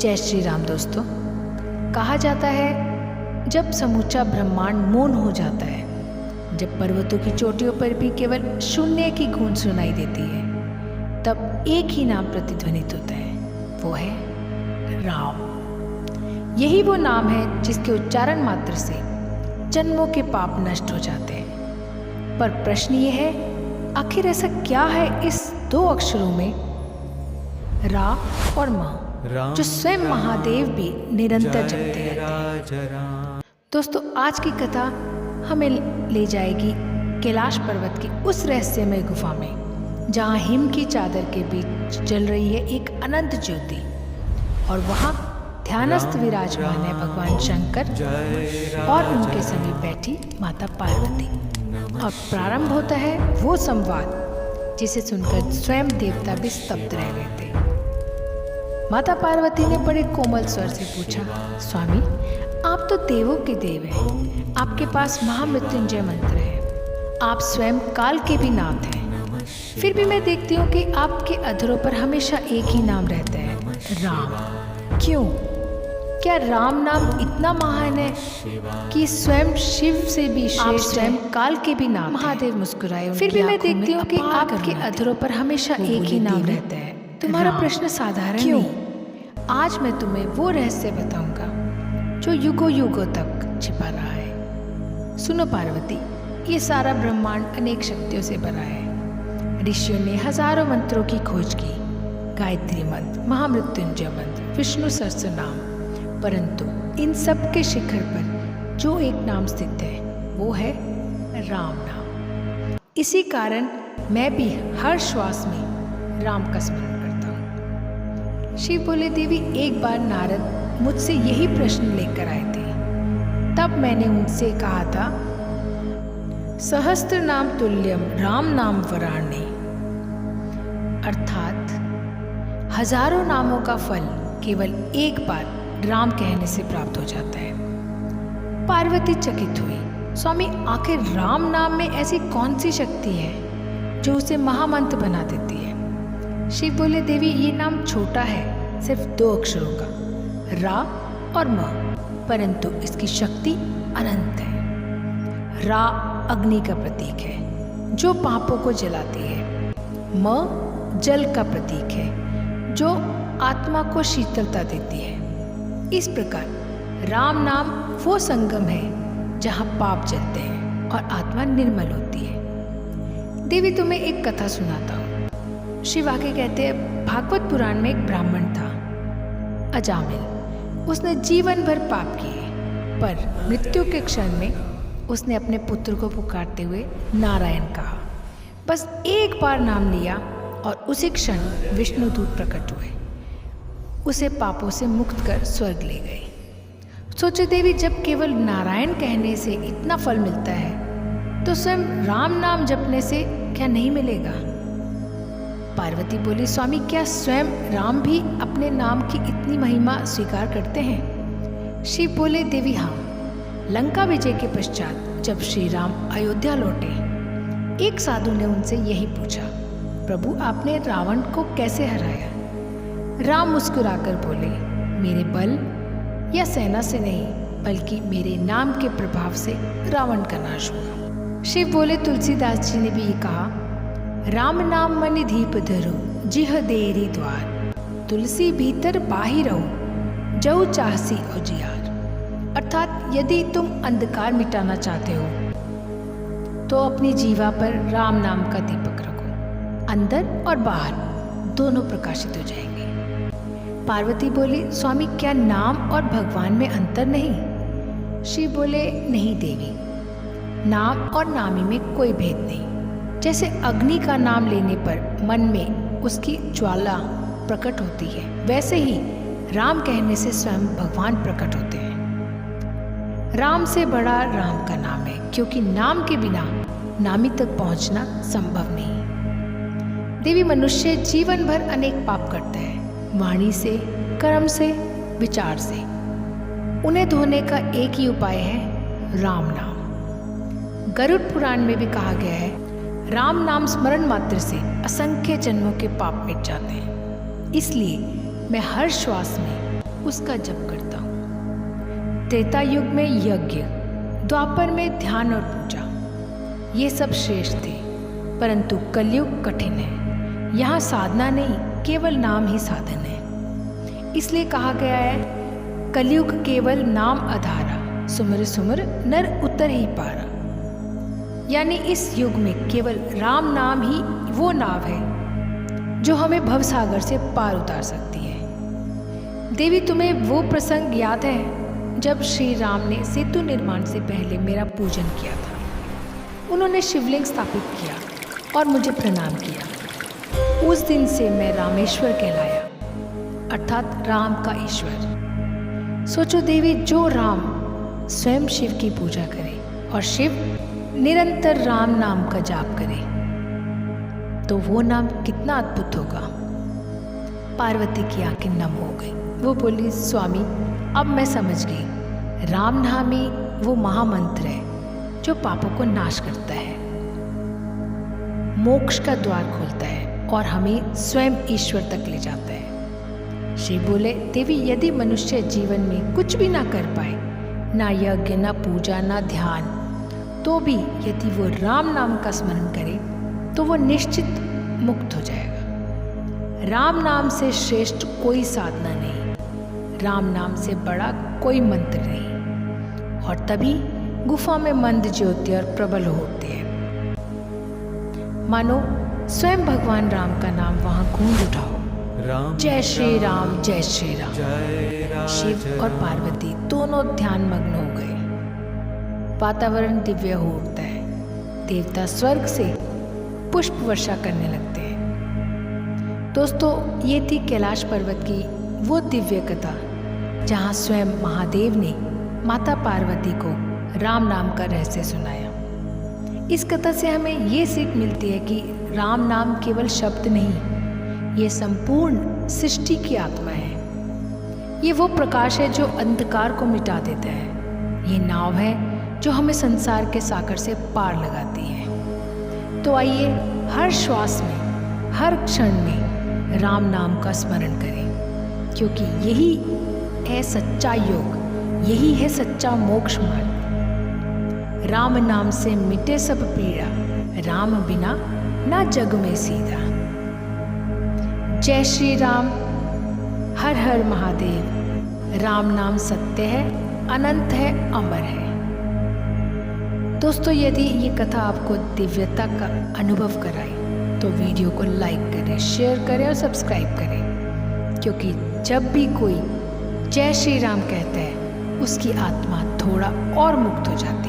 जय श्री राम दोस्तों। कहा जाता है जब समूचा ब्रह्मांड मौन हो जाता है, जब पर्वतों की चोटियों पर भी केवल शून्य की गूंज सुनाई देती है, तब एक ही नाम प्रतिध्वनित होता है, वो है राम। यही वो नाम है जिसके उच्चारण मात्र से जन्मों के पाप नष्ट हो जाते हैं। पर प्रश्न ये है, आखिर ऐसा क्या है इस दो अक्षरों में रा और म, जो स्वयं महादेव भी निरंतर जपते रहते हैं। दोस्तों, आज की कथा हमें ले जाएगी कैलाश पर्वत की उस रहस्यमय गुफा में, जहाँ हिम की चादर के बीच जल रही है एक अनंत ज्योति, और वहाँ ध्यानस्थ विराजमान है भगवान शंकर और उनके समीप बैठी माता पार्वती। और प्रारंभ होता है वो संवाद जिसे सुनकर स्वयं देवता भी स्तब्ध रह गए थे। माता पार्वती ने बड़े कोमल स्वर से पूछा, स्वामी, आप तो देवों के देव हैं, आपके पास महामृत्युंजय मंत्र है, आप स्वयं काल के भी नाथ हैं, फिर भी मैं देखती हूँ कि आपके अधरों पर हमेशा एक ही नाम रहता है, राम। क्यों? क्या राम नाम इतना महान है कि स्वयं शिव से भी आप स्वयं काल के भी नाम? महादेव मुस्कुराए, फिर भी मैं देखती हूँ कि आपके अधरों पर हमेशा एक ही नाम रहता है। तुम्हारा प्रश्न साधारण नहीं। आज मैं तुम्हें वो रहस्य बताऊंगा जो युगों युगों तक छिपा रहा है। सुनो पार्वती, ये सारा ब्रह्मांड अनेक शक्तियों से भरा है। ऋषियों ने हजारों मंत्रों की खोज की, गायत्री मंत्र, महामृत्युंजय मंत्र, विष्णु सहस्त्रनाम, परंतु इन सब के शिखर पर जो एक नाम स्थित है वो है राम नाम। इसी कारण मैं भी हर श्वास में राम का स्मरण करता हूँ। शिव बोले, देवी, एक बार नारद मुझसे यही प्रश्न लेकर आए थे, तब मैंने उनसे कहा था, सहस्त्र नाम तुल्यम राम नाम वराणे, अर्थात हजारों नामों का फल केवल एक बार राम कहने से प्राप्त हो जाता है। पार्वती चकित हुई, स्वामी, आखिर राम नाम में ऐसी कौन सी शक्ति है जो उसे महामंत्र बना देती है? शिव बोले, देवी, ये नाम छोटा है, सिर्फ 2 अक्षरों का, रा और म, परंतु इसकी शक्ति अनंत है। रा अग्नि का प्रतीक है जो पापों को जलाती है। म जल का प्रतीक है जो आत्मा को शीतलता देती है। इस प्रकार राम नाम वो संगम है जहाँ पाप जलते हैं और आत्मा निर्मल होती है। देवी, तुम्हें एक कथा सुनाता हूँ। शिव आगे कहते हैं, भागवत पुराण में एक ब्राह्मण था, अजामिल। उसने जीवन भर पाप किए, पर मृत्यु के क्षण में उसने अपने पुत्र को पुकारते हुए नारायण कहा। बस एक बार नाम लिया और उसी क्षण विष्णु दूत प्रकट हुए, उसे पापों से मुक्त कर स्वर्ग ले गए। सोचे देवी, जब केवल नारायण कहने से इतना फल मिलता है तो स्वयं राम नाम जपने से क्या नहीं मिलेगा? पार्वती बोली, स्वामी, क्या स्वयं राम भी अपने नाम की इतनी महिमा स्वीकार करते हैं? शिव बोले, देवी, हाँ। लंका विजय के पश्चात जब श्री राम अयोध्या लौटे, एक साधु ने उनसे यही पूछा, प्रभु, आपने रावण को कैसे हराया? राम मुस्कुराकर बोले, मेरे बल या सेना से नहीं, बल्कि मेरे नाम के प्रभाव से रावण का नाश हुआ। शिव बोले, तुलसीदास जी ने भी ये कहा, राम नाम मनि दीप धरो जिह देरी द्वार, तुलसी भीतर बाहिर रहो जऊ चाहसी उजियार। अर्थात यदि तुम अंधकार मिटाना चाहते हो तो अपनी जीवा पर राम नाम का दीपक रखो, अंदर और बाहर दोनों प्रकाशित हो जाएंगे। पार्वती बोली, स्वामी, क्या नाम और भगवान में अंतर नहीं? शिव बोले, नहीं देवी, नाम और नामी में कोई भेद नहीं। जैसे अग्नि का नाम लेने पर मन में उसकी ज्वाला प्रकट होती है, वैसे ही राम कहने से स्वयं भगवान प्रकट होते हैं। राम से बड़ा राम का नाम है, क्योंकि नाम के बिना नामी तक पहुंचना संभव नहीं। देवी, मनुष्य जीवन भर अनेक पाप करता है, वाणी से, कर्म से, विचार से। उन्हें धोने का एक ही उपाय है, राम नाम। गरुड़ पुराण में भी कहा गया है, राम नाम स्मरण मात्र से असंख्य जन्मों के पाप मिट जाते हैं। इसलिए मैं हर श्वास में उसका जप करता हूँ। त्रेता युग में यज्ञ, द्वापर में ध्यान और पूजा, ये सब श्रेष्ठ थे, परंतु कलयुग कठिन है। यहाँ साधना नहीं, केवल नाम ही साधन है। इसलिए कहा गया है, कलयुग केवल नाम आधारा, सुमिर सुमिर नर उतर ही पारा। यानी इस युग में केवल राम नाम ही वो नाव है जो हमें भवसागर से पार उतार सकती है। देवी, तुम्हें वो प्रसंग याद है जब श्री राम ने सेतु निर्माण से पहले मेरा पूजन किया था? उन्होंने शिवलिंग स्थापित किया और मुझे प्रणाम किया। उस दिन से मैं रामेश्वर कहलाया, अर्थात राम का ईश्वर। सोचो देवी, जो राम स्वयं शिव की पूजा करे और शिव निरंतर राम नाम का जाप करे, तो वो नाम कितना अद्भुत होगा। पार्वती की आंखें नम हो गई। वो बोली, स्वामी अब मैं समझ गई, राम नाम ही वो महामंत्र है जो पापों को नाश करता है, मोक्ष का द्वार खोलता है और हमें स्वयं ईश्वर तक ले जाता है। शिव बोले, देवी यदि मनुष्य जीवन में कुछ भी ना कर पाए, ना यज्ञ, ना पूजा, ना ध्यान, तो भी यदि वो राम नाम का स्मरण करे तो वो निश्चित मुक्त हो जाएगा। राम नाम से श्रेष्ठ कोई साधना नहीं, राम नाम से बड़ा कोई मंत्र नहीं। और तभी गुफा में मंद ज्योति और प्रबल होते हैं, मानो स्वयं भगवान राम का नाम वहां गूंज उठाओ। जय श्री राम, जय श्री राम। शिव और पार्वती दोनों ध्यान मग्न हो गए। वातावरण दिव्य हो उठता है। देवता स्वर्ग से पुष्प वर्षा करने लगते हैं। दोस्तों, ये थी कैलाश पर्वत की वो दिव्य कथा जहाँ स्वयं महादेव ने माता पार्वती को राम नाम का रहस्य सुनाया। इस कथा से हमें ये सीख मिलती है कि राम नाम केवल शब्द नहीं, ये संपूर्ण सृष्टि की आत्मा है। ये वो प्रकाश है जो अंधकार को मिटा देता है। ये नाव है जो हमें संसार के सागर से पार लगाती है। तो आइए हर श्वास में, हर क्षण में राम नाम का स्मरण करें, क्योंकि यही है सच्चा योग, यही है सच्चा मोक्ष मार्ग। राम नाम से मिटे सब पीड़ा, राम बिना ना जग में सीधा। जय श्री राम, हर हर महादेव। राम नाम सत्य है, अनंत है, अमर है। दोस्तों, यदि ये कथा आपको दिव्यता का अनुभव कराए तो वीडियो को लाइक करें, शेयर करें और सब्सक्राइब करें, क्योंकि जब भी कोई जय श्री राम कहता है उसकी आत्मा थोड़ा और मुक्त हो जाती है।